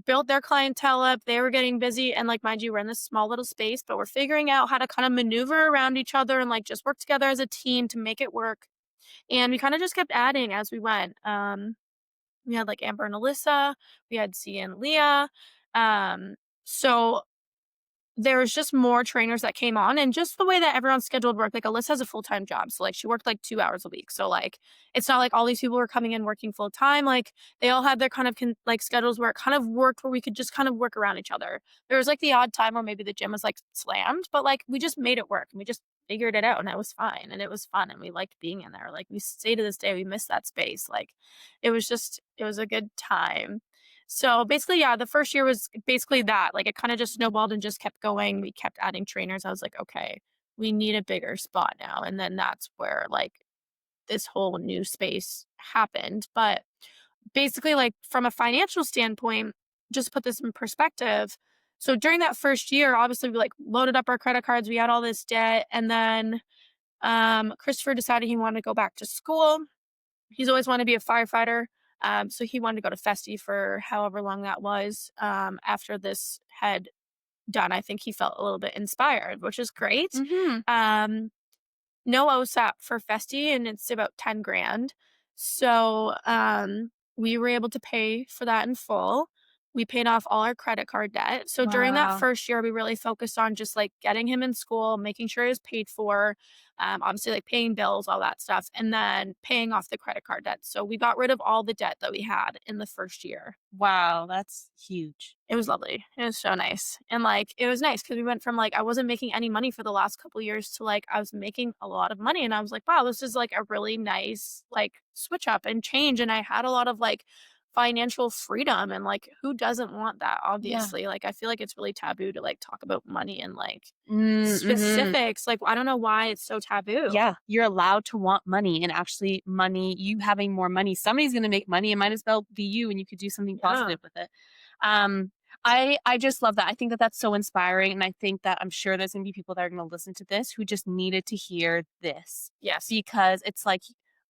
built their clientele up. They were getting busy. And like, mind you, we're in this small little space, but we're figuring out how to kind of maneuver around each other and like just work together as a team to make it work. And we kind of just kept adding as we went. We had like Amber and Alyssa, we had Sia and Leah. So there was just more trainers that came on and just the way that everyone's scheduled work. Like Alyssa has a full-time job. So like she worked like 2 hours a week. So like it's not like all these people were coming in working full time. Like they all had their kind of like schedules where it kind of worked where we could just kind of work around each other. There was like the odd time where maybe the gym was like slammed, but like we just made it work and we just figured it out and it was fine and it was fun and we liked being in there. Like we say to this day, we miss that space. Like it was a good time. So basically, yeah, the first year was basically that. Like it kind of just snowballed and just kept going. We kept adding trainers. I was like, okay, we need a bigger spot now. And then that's where like this whole new space happened. But basically, like from a financial standpoint, just put this in perspective. So during that first year, obviously we like loaded up our credit cards, we had all this debt, and then Christopher decided he wanted to go back to school. He's always wanted to be a firefighter. So he wanted to go to Festi for however long that was. After this had done, I think he felt a little bit inspired, which is great. Mm-hmm. No OSAP for Festi, and it's about 10 grand. So we were able to pay for that in full. We paid off all our credit card debt. So during that Wow. first year, we really focused on just like getting him in school, making sure he was paid for, obviously like paying bills, all that stuff, and then paying off the credit card debt. So we got rid of all the debt that we had in the first year. Wow, that's huge. It was lovely. It was so nice. And like it was nice because we went from like I wasn't making any money for the last couple years to like I was making a lot of money and I was like, wow, this is like a really nice like switch up and change. And I had a lot of like financial freedom and like who doesn't want that, Yeah. obviously. Like I feel like it's really taboo to like talk about money and like Mm-hmm. specifics. Like I don't know why it's so taboo. Yeah, you're allowed to want money and actually money, you having more money. Somebody's going to make money. It might as well be you and you could do something Yeah. positive with it. Um, I just love that. I think that that's so inspiring. And I think that I'm sure there's going to be people that are going to listen to this who just needed to hear this Yes. because it's like,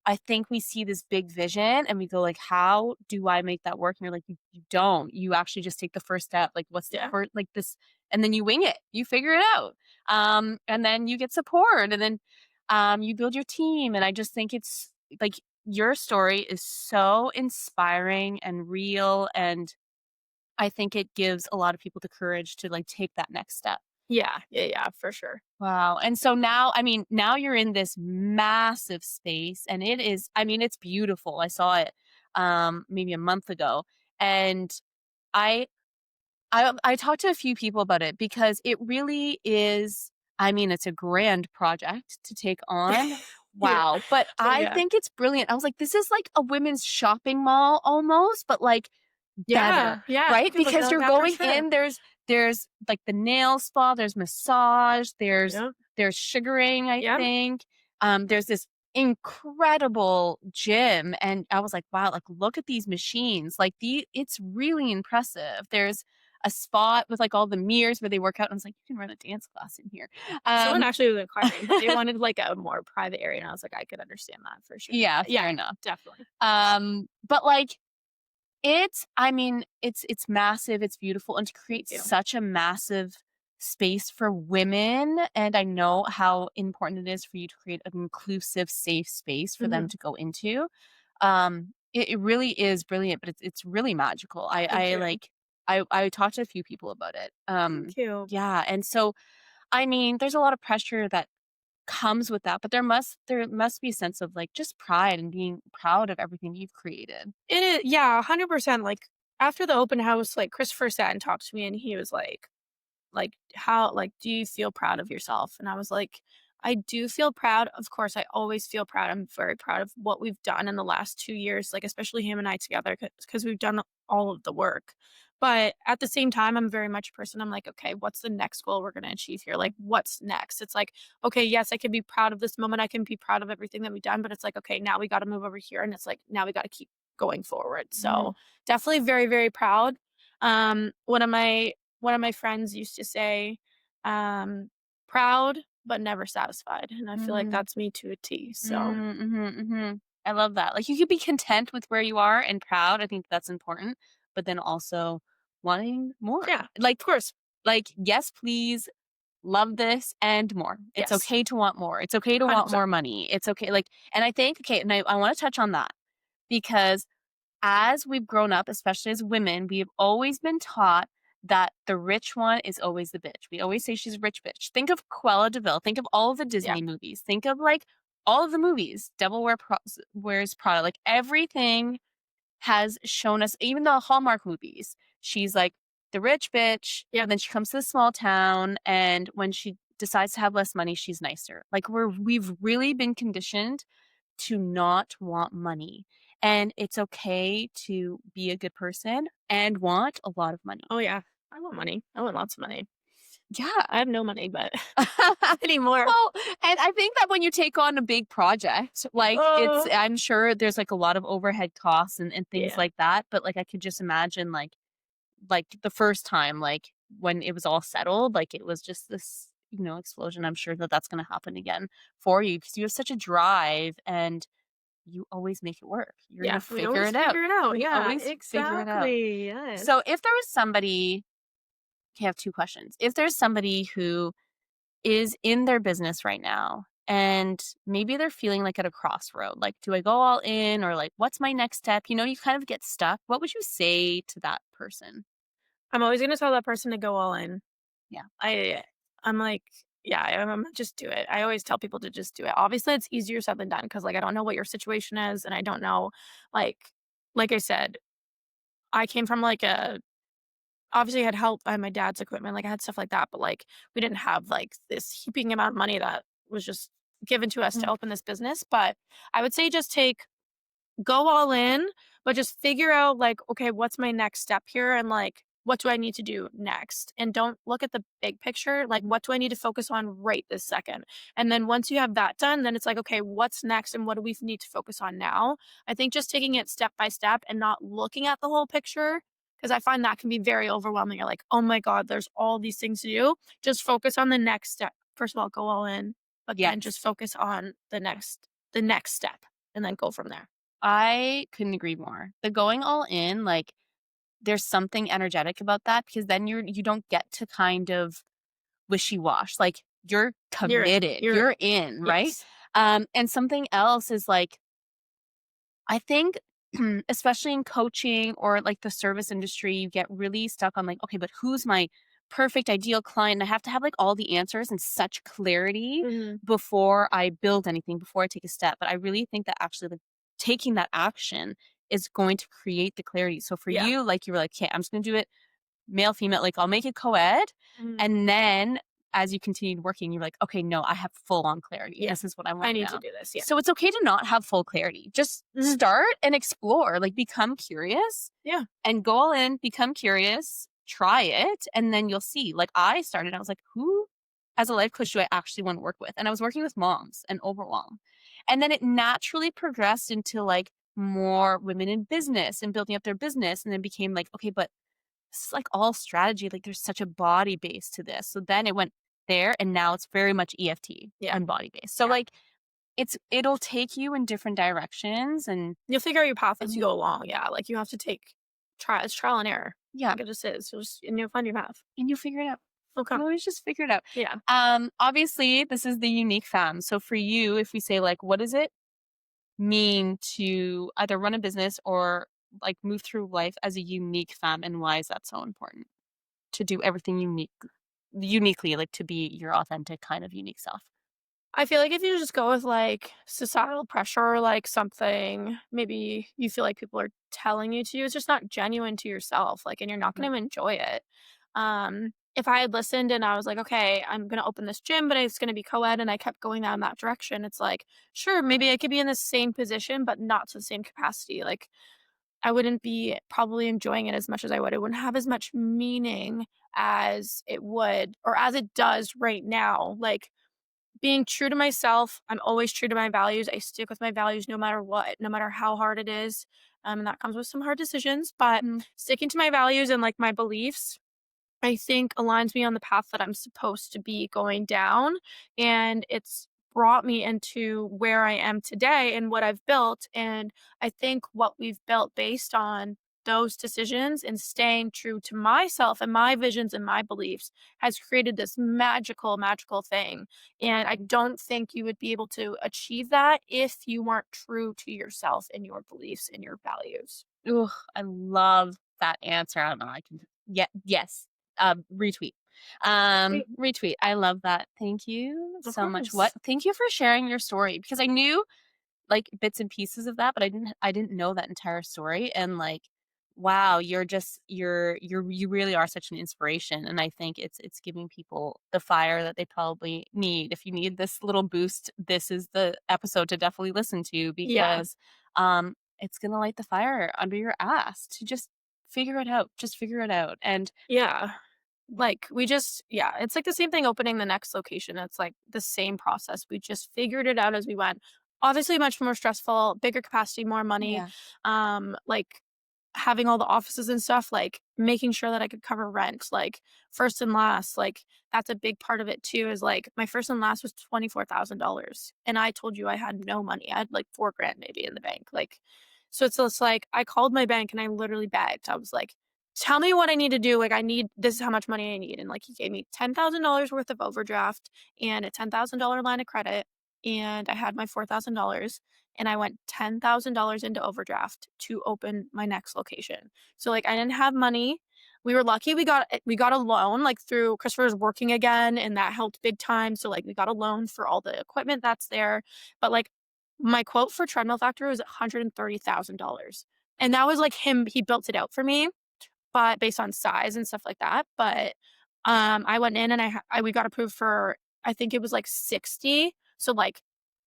I think we see this big vision and we go like, how do I make that work? And you're like, you don't, you actually just take the first step. Like what's the Yeah. first, like this, and then you wing it, you figure it out. And then you get support and then, you build your team. And I just think it's like your story is so inspiring and real. And I think it gives a lot of people the courage to like take that next step. Yeah. Yeah. Yeah. For sure. Wow. And so now, I mean, now you're in this massive space and it is, I mean, it's beautiful. I saw it maybe a month ago and I I talked to a few people about it because it really is, I mean, it's a grand project to take on. Yeah. Wow. But I Yeah. think it's brilliant. I was like, this is like a women's shopping mall almost, but like better, Yeah. Yeah. right? You can look Because at you're that for going sure. in, there's like the nail spa, there's massage, Yeah. there's sugaring, I Yeah. think. There's this incredible gym and I was like, wow, like look at these machines. Like it's really impressive. There's a spot with like all the mirrors where they work out. And I was like, you can run a dance class in here. Someone actually was inquiring, but they wanted like a more private area, and I was like, I could understand that for sure. Yeah, fair enough. Definitely. But like it's massive, it's beautiful, and to create such a massive space for women, and I know how important it is for you to create an inclusive, safe space for them to go into. It really is brilliant, but it's really magical. Thank you. I talked to a few people about it. Thank you. Yeah, and so there's a lot of pressure that comes with that, but there must be a sense of like just pride and being proud of everything you've created. It is, yeah, 100%. Like after the open house, like Christopher sat and talked to me, and he was like, how, like, do you feel proud of yourself? And I was like, I do feel proud. Of course, I always feel proud. I'm very proud of what we've done in the last 2 years, like, especially him and I together, because we've done all of the work. But at the same time, I'm very much a person. I'm like, okay, what's the next goal we're going to achieve here? Like, what's next? It's like, okay, yes, I can be proud of this moment. I can be proud of everything that we've done. But it's like, okay, now we got to move over here. And it's like, now we got to keep going forward. So definitely very, very proud. One of my friends used to say, proud but never satisfied. And I feel like that's me to a T. So I love that. Like you could be content with where you are and proud. I think that's important, but then also wanting more. yeah, Like, of course. like, yes, please love this and more. It's Yes. okay to want more. It's okay to want 100%. more money. It's okay. Like, and I think, okay, and I want to touch on that because as we've grown up, especially as women, we have always been taught that the rich one is always the bitch. We always say she's a rich bitch. Think of Cruella de Vil. Think of all of the Disney movies. Think of like all of the movies. Wears Prada. Like everything has shown us, even the Hallmark movies. She's like the rich bitch. Yeah. And then she comes to the small town, and when she decides to have less money, she's nicer. Like we've really been conditioned to not want money. And it's okay to be a good person and want a lot of money. Oh, yeah. I want money. I want lots of money. Yeah. I have no money, but anymore. Well, and I think that when you take on a big project, like I'm sure there's like a lot of overhead costs and things like that. But like I could just imagine like the first time, like when it was all settled, like it was just this, explosion. I'm sure that that's going to happen again for you because you have such a drive and you always make it work. You're going to figure it out. Figure it out. You Yeah, always figure it out. exactly. Yes. So if there was somebody, I have two questions. If there's somebody who is in their business right now and maybe they're feeling like at a crossroad, like, do I go all in or like, what's my next step? You kind of get stuck. What would you say to that person? I'm always going to tell that person to go all in. Yeah. I'm like, yeah, I'm just do it. I always tell people to just do it. Obviously, it's easier said than done because, like, I don't know what your situation is, and I don't know, like I said, I came from obviously I had help. I had my dad's equipment, like I had stuff like that, but like we didn't have like this heaping amount of money that was just given to us to open this business. But I would say just go all in, but just figure out like, okay, what's my next step here, and like, what do I need to do next? And don't look at the big picture. Like, what do I need to focus on right this second? And then once you have that done, then it's like, okay, what's next? And what do we need to focus on now? I think just taking it step by step and not looking at the whole picture, because I find that can be very overwhelming. You're like, oh my God, there's all these things to do. Just focus on the next step. First of all, go all in, but then just focus on the next step and then go from there. I couldn't agree more. The going all in, like, there's something energetic about that because then you don't get to kind of wishy-wash. Like you're committed. You're in, right? Yes. And something else is like, I think, especially in coaching or like the service industry, you get really stuck on like, okay, but who's my perfect ideal client? And I have to have like all the answers and such clarity before I build anything, before I take a step. But I really think that actually like taking that action is going to create the clarity. So for you, like you were like, okay, I'm just going to do it male, female, like I'll make it co-ed. And then as you continued working, you're like, okay, no, I have full on clarity. This is what I want. I need to do this. Yeah. So it's okay to not have full clarity. Just start and explore, like become curious. Yeah. And go all in, become curious, try it. And then you'll see, like I was like, who as a life coach do I actually want to work with? And I was working with moms and overwhelm. And then it naturally progressed into like more women in business and building up their business. And then became like, okay, but this is like all strategy. Like there's such a body base to this. So then it went there, and now it's very much EFT Yeah. and body based. So Yeah. like it'll take you in different directions, and You'll figure out your path as you go along. Yeah. Like you have to it's trial and error. yeah, Like it just is. And you'll find your path. and you figure it out. Okay. You always just figure it out. Yeah. Obviously this is the unique fam. So for you, if we say like, what does it mean to either run a business or like move through life as a unique femme, and why is that so important to do everything uniquely, like to be your authentic kind of unique self? I feel like if you just go with like societal pressure, like something maybe you feel like people are telling you to, it's just not genuine to yourself. Like, and you're not going to enjoy it. If I had listened and I was like, okay, I'm going to open this gym, but it's going to be co-ed, and I kept going down that direction, it's like, sure, maybe I could be in the same position, but not to the same capacity. Like, I wouldn't be probably enjoying it as much as I would. It wouldn't have as much meaning as it would, or as it does right now. Like, being true to myself, I'm always true to my values. I stick with my values no matter what, no matter how hard it is. And that comes with some hard decisions, but Mhm. sticking to my values and like my beliefs, I think aligns me on the path that I'm supposed to be going down. And it's brought me into where I am today and what I've built. And I think what we've built based on those decisions and staying true to myself and my visions and my beliefs has created this magical, magical thing. And I don't think you would be able to achieve that if you weren't true to yourself and your beliefs and your values. Ooh, I love that answer. I don't know. I can, yeah, yes. Retweet. Great. Retweet. I love that. Thank you Of so much. course. Thank you for sharing your story, because I knew like bits and pieces of that, but I didn't know that entire story. And like, wow, you really are such an inspiration. And I think it's giving people the fire that they probably need. If you need this little boost, this is the episode to definitely listen to, Yeah. because it's gonna light the fire under your ass to just figure it out. Just figure it out. And Yeah. Like, yeah, it's like the same thing opening the next location. It's like the same process. We just figured it out as we went. Obviously, much more stressful, bigger capacity, more money. yeah. Like having all the offices and stuff, like making sure that I could cover rent, like first and last. Like that's a big part of it too, is like my first and last was $24,000. And I told you I had no money. I had like 4 grand maybe in the bank. Like, so it's just like I called my bank and I literally begged. I was like, tell me what I need to do. Like, this is how much money I need. And like, he gave me $10,000 worth of overdraft and a $10,000 line of credit. And I had my $4,000, and I went $10,000 into overdraft to open my next location. So like, I didn't have money. We were lucky. We got a loan like through Christopher's working again, and that helped big time. So like, we got a loan for all the equipment that's there. But like, my quote for Treadmill Factory was $130,000. And that was like him, he built it out for me, but based on size and stuff like that. But I went in and we got approved for, I think it was like 60. So like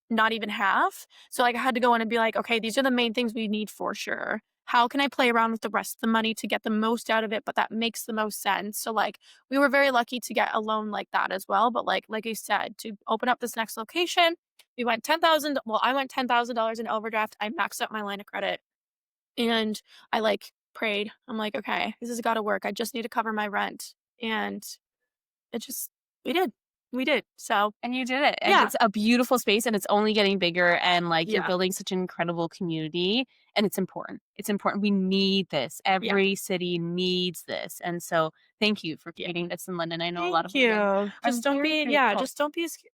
not even half. So like I had to go in and be like, okay, these are the main things we need for sure. How can I play around with the rest of the money to get the most out of it, but that makes the most sense? So like we were very lucky to get a loan like that as well. But like I said, to open up this next location, we went 10,000. Well, I went $10,000 in overdraft. I maxed out my line of credit. And I like prayed. I'm like, okay, this has got to work. I just need to cover my rent. And it just, we did. We did. So, And you did it. And yeah. it's a beautiful space, and it's only getting bigger, and like you're Yeah. building such an incredible community, and it's important. It's important. We need this. Yeah. Every city needs this. And so thank you for Yeah. creating this in London. I know a lot Thank of women you. are Just don't very be, yeah, grateful. just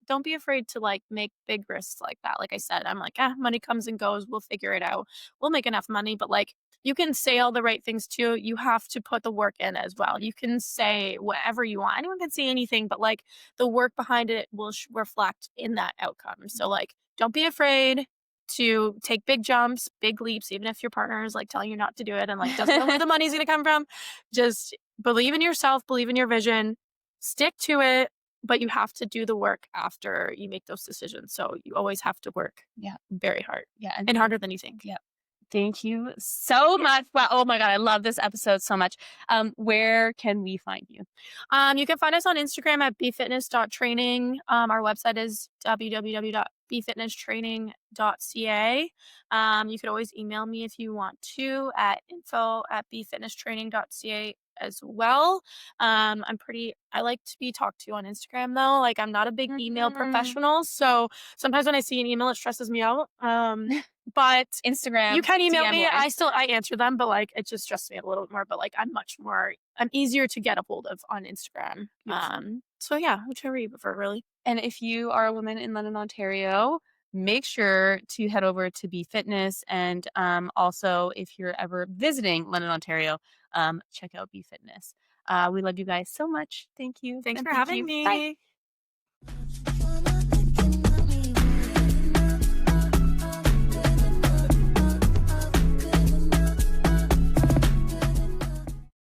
don't be afraid to like make big risks like that. Like I said, I'm like, money comes and goes. We'll figure it out. We'll make enough money. But like, you can say all the right things too. You have to put the work in as well. You can say whatever you want. Anyone can say anything, but like the work behind it will reflect in that outcome. So like, don't be afraid to take big jumps, big leaps, even if your partner is like telling you not to do it and like doesn't know where the money's gonna come from. Just believe in yourself, believe in your vision, stick to it, but you have to do the work after you make those decisions. So you always have to work very hard Yeah. and harder than you think. Yeah. Thank you so much. Wow. Oh my God. I love this episode so much. Where can we find you? You can find us on Instagram at befitness.training. Our website is www.befitnesstraining.ca. You could always email me if you want to at info@befitnesstraining.ca as well. I like to be talked to on Instagram though. Like I'm not a big email professional. So sometimes when I see an email, it stresses me out. But Instagram, you can email DM me. away. I answer them, but like it just stresses me out a little bit more. But like I'm easier to get a hold of on Instagram. So yeah, whichever you prefer, really. And if you are a woman in London, Ontario, make sure to head over to BeFitness. And also, if you're ever visiting London, Ontario, check out BeFitness. We love you guys so much. Thank you. Thanks And for thank having you. me. Bye.